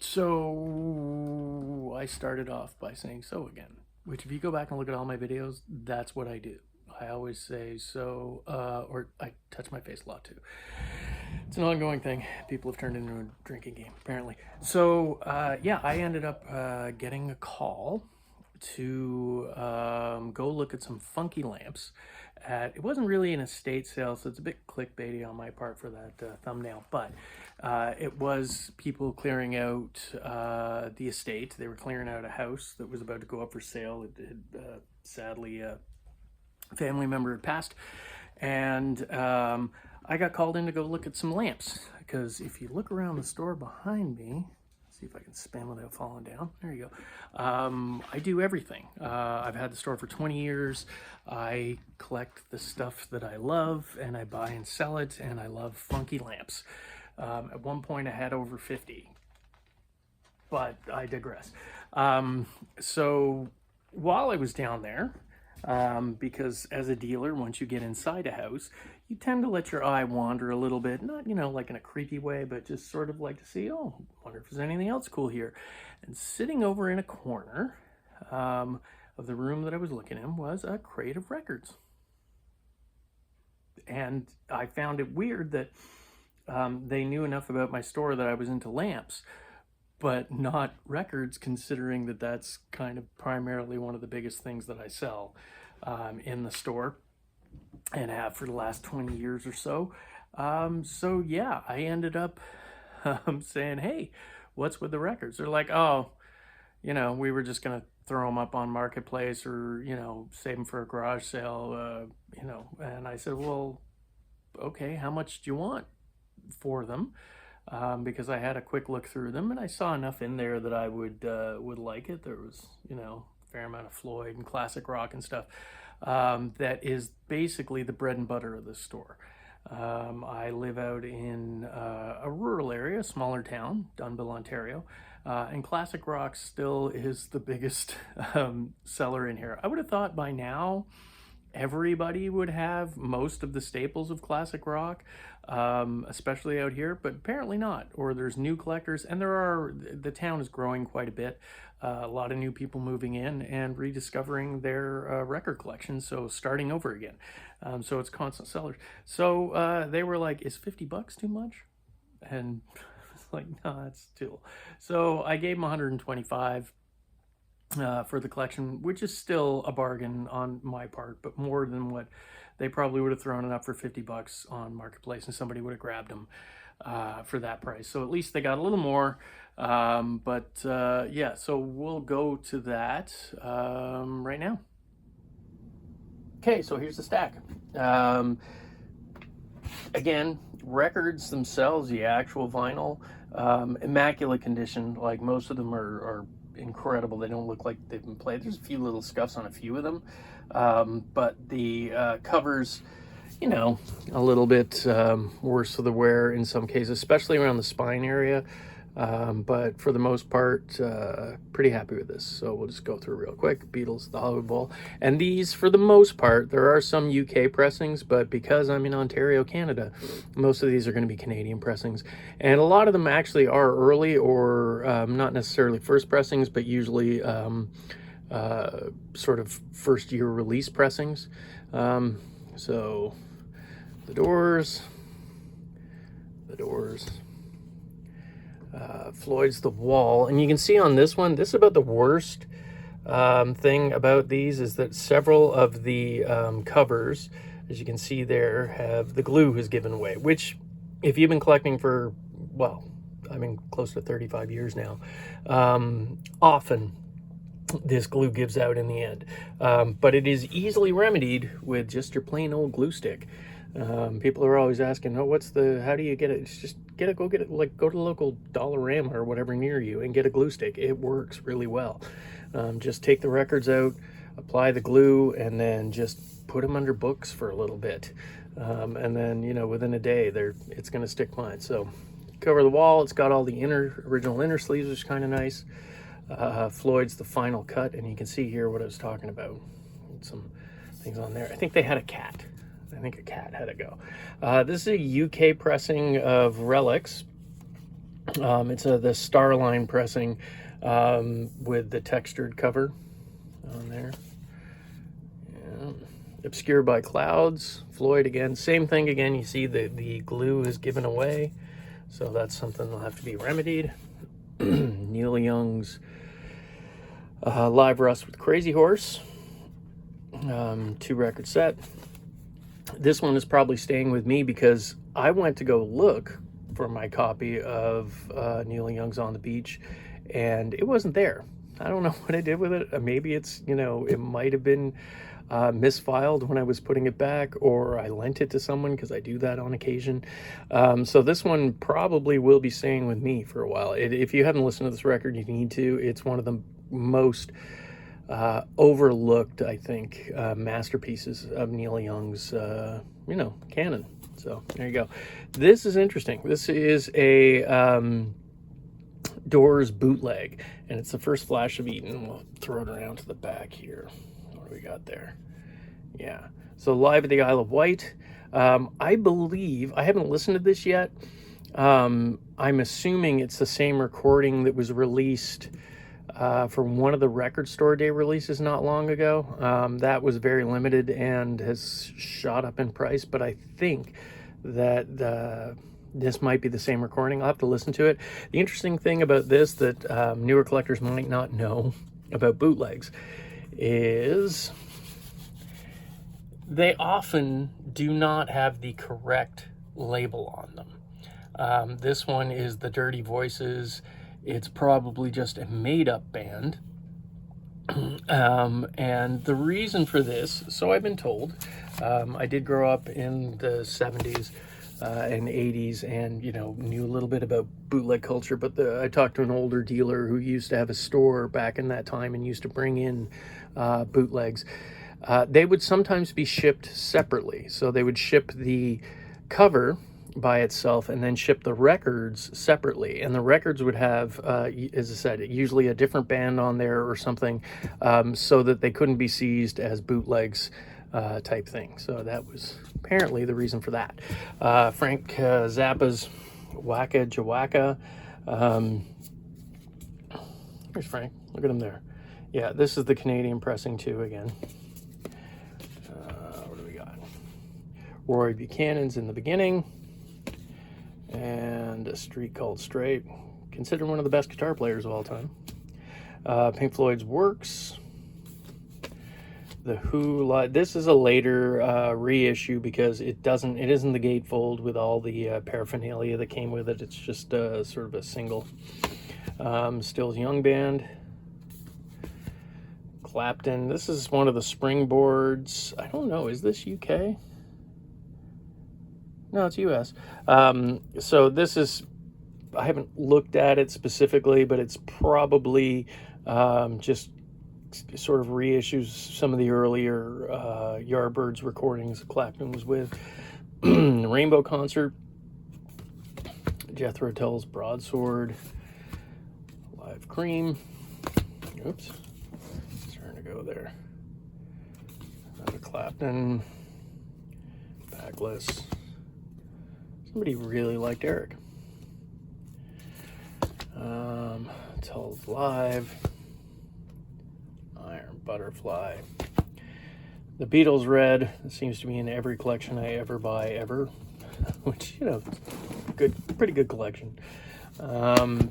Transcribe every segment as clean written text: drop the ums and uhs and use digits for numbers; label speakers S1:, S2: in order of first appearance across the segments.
S1: So I started off by saying so again, which if you go back and look at all my videos, that's what I do. I always say so, or I touch my face a lot too. It's an ongoing thing. People have turned it into a drinking game, apparently. So, yeah, I ended up getting a call to go look at some funky lamps. It wasn't really an estate sale, so it's a bit clickbaity on my part for that thumbnail, but it was people clearing out the estate. They were clearing out a house that was about to go up for sale. It had sadly family member had passed, and I got called in to go look at some lamps, because if you look around the store behind me, see if I can spin without falling down. There you go. I do everything. I've had the store for 20 years. I collect the stuff that I love, and I buy and sell it, and I love funky lamps. At one point I had over 50, but I digress. So while I was down there, because as a dealer, once you get inside a house, you tend to let your eye wander a little bit, not, like in a creepy way, but just sort of like to see, oh, wonder if there's anything else cool here. And sitting over in a corner of the room that I was looking in was a crate of records. And I found it weird that they knew enough about my store that I was into lamps, but not records, considering that that's kind of primarily one of the biggest things that I sell in the store and have for the last 20 years or so. So yeah, I ended up saying, hey, what's with the records? They're like, oh, we were just going to throw them up on Marketplace, or, save them for a garage sale, and I said, well, okay, how much do you want for them? Because I had a quick look through them and I saw enough in there that I would like it. There was, a fair amount of Floyd and classic rock and stuff. That is basically the bread and butter of the store. I live out in a rural area, a smaller town, Dunnville, Ontario, and classic rock still is the biggest seller in here. I would have thought by now everybody would have most of the staples of classic rock, especially out here, but apparently not. Or there's new collectors, and the town is growing quite a bit. A lot of new people moving in and rediscovering their record collection, so starting over again. So it's constant sellers. So they were like, is $50 too much? And it's like, no, that's too. So I gave them 125 for the collection, which is still a bargain on my part, but more than what they probably would have thrown it up for $50 on Marketplace, and somebody would have grabbed them for that price. So at least they got a little more. Yeah, so we'll go to that right now. Okay, so here's the stack. Again, records themselves, the actual vinyl, immaculate condition. Like, most of them are incredible. They don't look like they've been played. There's a few little scuffs on a few of them, but the covers, a little bit worse for the wear in some cases, especially around the spine area. But for the most part, pretty happy with this. So we'll just go through real quick. Beatles, the Hollywood Bowl. And these, for the most part, there are some UK pressings, but because I'm in Ontario, Canada, most of these are going to be Canadian pressings. And a lot of them actually are early, or not necessarily first pressings, but usually sort of first year release pressings. So the Doors, Floyd's The Wall. And you can see on this one, this is about the worst thing about these, is that several of the covers, as you can see there, have the glue has given away, which if you've been collecting for, well, I mean, close to 35 years now, often this glue gives out in the end. But it is easily remedied with just your plain old glue stick. People are always asking, oh, how do you get it? It's just go get it, like go to the local Dollarama or whatever near you and get a glue stick. It works really well. Just take the records out, apply the glue, and then just put them under books for a little bit. And then, within a day, it's going to stick fine. So cover the wall. It's got all the original inner sleeves, which is kind of nice. Floyd's The Final Cut, and you can see here what I was talking about. Some things on there. I think they had a cat. I think a cat had to go. This is a UK pressing of Relics. It's the Starline pressing with the textured cover on there. Yeah. Obscured by Clouds, Floyd again. Same thing again, you see the glue is given away, so that's something that'll have to be remedied. Neil Young's Live Rust with Crazy Horse, 2-record set. This one is probably staying with me because I went to go look for my copy of Neil Young's On the Beach, and it wasn't there. I don't know what I did with it. Maybe it's, you know, it might have been misfiled when I was putting it back, or I lent it to someone because I do that on occasion. So this one probably will be staying with me for a while. If you haven't listened to this record, you need to. It's one of the most overlooked, I think, masterpieces of Neil Young's, you know, canon. So there you go. This is interesting. This is a Doors bootleg, and it's the first Flash of Eden. We'll throw it around to the back here. What do we got there? Yeah. So Live at the Isle of Wight. I believe, I haven't listened to this yet. I'm assuming it's the same recording that was released from one of the Record Store Day releases not long ago. That was very limited and has shot up in price, but I think that this might be the same recording. I'll have to listen to it. The interesting thing about this that newer collectors might not know about bootlegs is they often do not have the correct label on them. This one is the Dirty Voices. It's probably just a made-up band. And the reason for this, so I've been told, I did grow up in the 70s and 80s and, you know, knew a little bit about bootleg culture, but I talked to an older dealer who used to have a store back in that time and used to bring in bootlegs. They would sometimes be shipped separately. So they would ship the cover by itself and then ship the records separately, and the records would have as I said, usually a different band on there or something, so that they couldn't be seized as bootlegs type thing. So that was apparently the reason for that. Frank Zappa's Waka Jawaka. Where's Frank? Look at him there. Yeah, this is the Canadian pressing too again. What do we got? Roy Buchanan's In the Beginning, and A Street Called Straight, considered one of the best guitar players of all time. Pink Floyd's Works, The Who. This is a later reissue because it isn't the gatefold with all the paraphernalia that came with it. It's just sort of a single. Still's Young Band, Clapton. This is one of the Springboards. I don't know, is this UK? No, it's US. So this is, I haven't looked at it specifically, but it's probably just sort of reissues some of the earlier Yardbirds recordings Clapton was with. The Rainbow Concert, Jethro Tull's Broadsword, Live Cream. Oops, starting to go there. Another Clapton, Backless. Somebody really liked Eric. Tull's Live, Iron Butterfly. The Beatles Red. It seems to be in every collection I ever buy ever, which, you know, pretty good collection.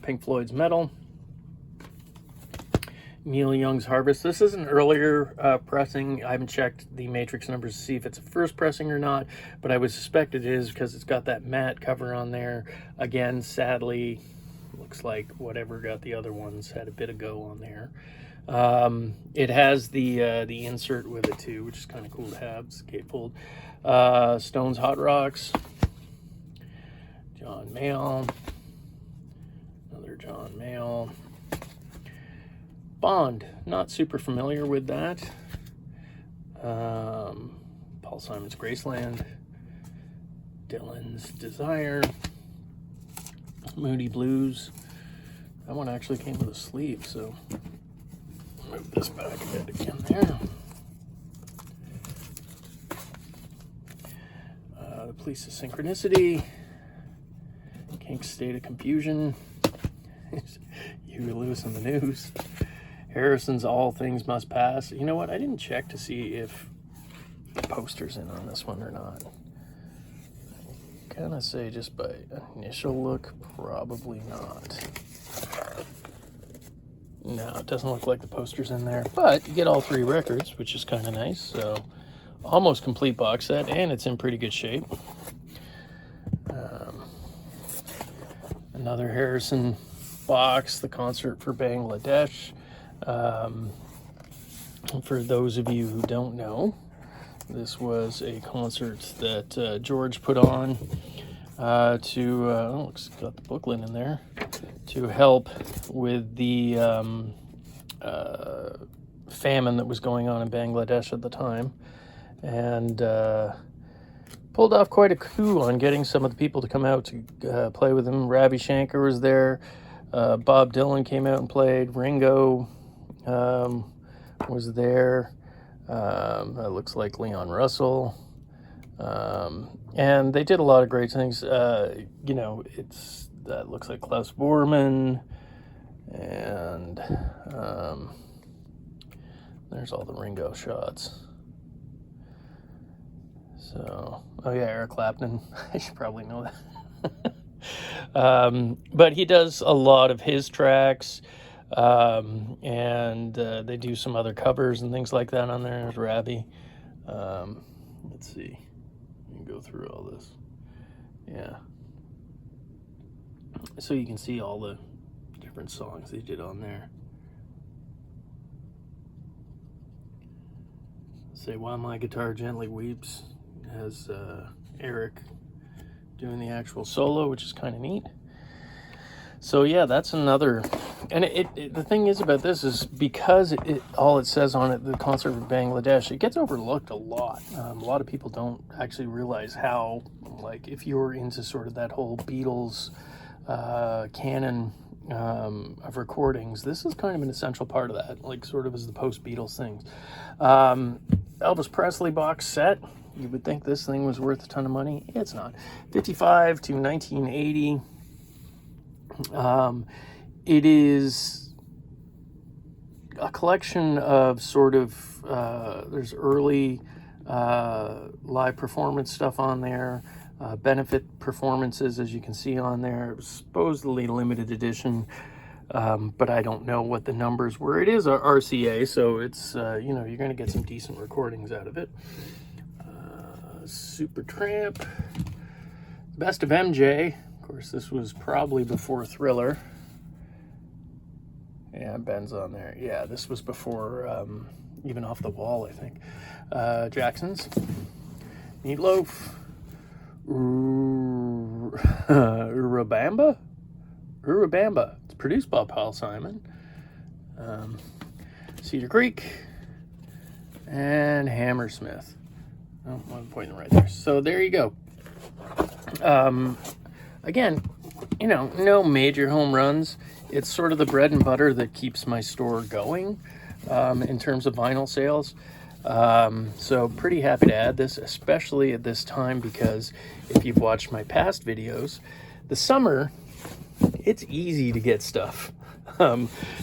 S1: Pink Floyd's Metal. Neil Young's Harvest. This is an earlier pressing. I haven't checked the matrix numbers to see if it's a first pressing or not, but I would suspect it is because it's got that matte cover on there. Again, sadly, looks like whatever got the other ones had a bit of go on there. It has the insert with it too, which is kind of cool to have. It's gatefold. Stones Hot Rocks. John Mayall. Another John Mayall. Bond, not super familiar with that. Paul Simon's Graceland, Dylan's Desire, Moody Blues. That one actually came with a sleeve, so move this back a bit again there. The Police of Synchronicity, Kink's State of Confusion. Huey Lewis on the news. Harrison's All Things Must Pass. You know what? I didn't check to see if the poster's in on this one or not. Kind of say just by initial look, probably not. No, it doesn't look like the poster's in there, but you get all 3 records, which is kind of nice. So almost complete box set, and it's in pretty good shape. Another Harrison box, the concert for Bangladesh. For those of you who don't know, this was a concert that George put on to, it's got the booklet in there, to help with the famine that was going on in Bangladesh at the time. And pulled off quite a coup on getting some of the people to come out to play with him. Ravi Shankar was there. Bob Dylan came out and played. Ringo was there. That looks like Leon Russell. And they did a lot of great things. That looks like Klaus Bormann. And there's all the Ringo shots. So, oh yeah, Eric Clapton. I should probably know that. But he does a lot of his tracks, and they do some other covers and things like that on there. There's Ravi. Let's see. You can go through all this. Yeah. So you can see all the different songs they did on there. Say, While My Guitar Gently Weeps has Eric doing the actual solo, which is kind of neat. So yeah, that's another. And the thing is about this is because all it says on it, the concert of Bangladesh, it gets overlooked a lot. A lot of people don't actually realize how, like, if you're into sort of that whole Beatles canon of recordings, this is kind of an essential part of that, like sort of as the post-Beatles things. Elvis Presley box set. You would think this thing was worth a ton of money. It's not. 55 to 1980. It is a collection of sort of, there's early live performance stuff on there, benefit performances, as you can see on there. It was supposedly limited edition, but I don't know what the numbers were. It is a RCA, so it's, you're going to get some decent recordings out of it. Supertramp, Best of MJ. Of course, this was probably before Thriller. Yeah, Ben's on there. Yeah, this was before even Off the Wall, I think. Jackson's, Meatloaf, Urubamba. It's produced by Paul Simon. Cedar Creek and Hammersmith. Oh, I'm pointing right there. So there you go. Again, no major home runs. It's sort of the bread and butter that keeps my store going in terms of vinyl sales. So pretty happy to add this, especially at this time, because if you've watched my past videos, the summer, it's easy to get stuff.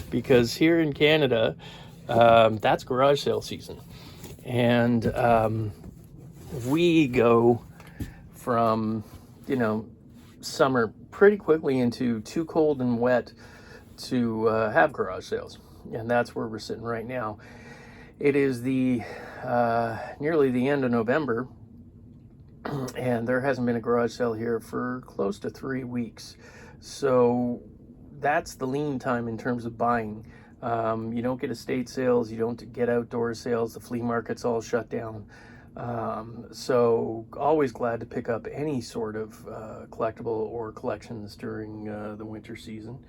S1: Because here in Canada, that's garage sale season. And we go from, summer pretty quickly into too cold and wet to have garage sales. And that's where we're sitting right now. It is the nearly the end of November, and there hasn't been a garage sale here for close to 3 weeks. So that's the lean time in terms of buying. You don't get estate sales, you don't get outdoor sales, the flea market's all shut down. So always glad to pick up any sort of collectible or collections during the winter season.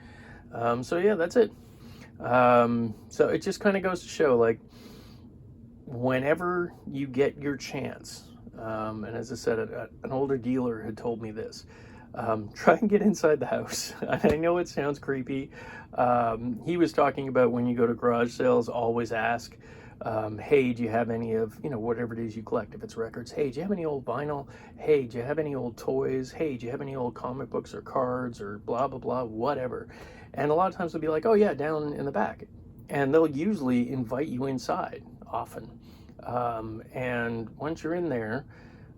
S1: So yeah, that's it. So it just kind of goes to show, like, whenever you get your chance, and as I said, an older dealer had told me this, try and get inside the house. I know it sounds creepy. He was talking about when you go to garage sales, always ask. Hey, do you have any of, whatever it is you collect? If it's records, hey, do you have any old vinyl? Hey, do you have any old toys? Hey, do you have any old comic books or cards or blah, blah, blah, whatever. And a lot of times they'll be like, oh yeah, down in the back. And they'll usually invite you inside often. And once you're in there,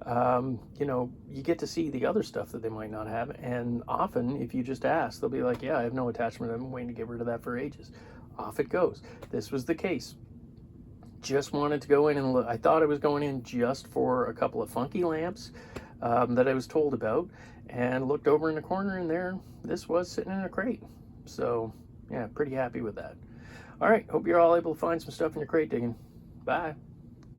S1: you get to see the other stuff that they might not have. And often, if you just ask, they'll be like, yeah, I have no attachment. I've been waiting to get rid of that for ages. Off it goes. This was the case. Just wanted to go in and look. I thought I was going in just for a couple of funky lamps that I was told about, and looked over in the corner, and there this was sitting in a crate. So, yeah, pretty happy with that. All right, hope you're all able to find some stuff in your crate digging. Bye.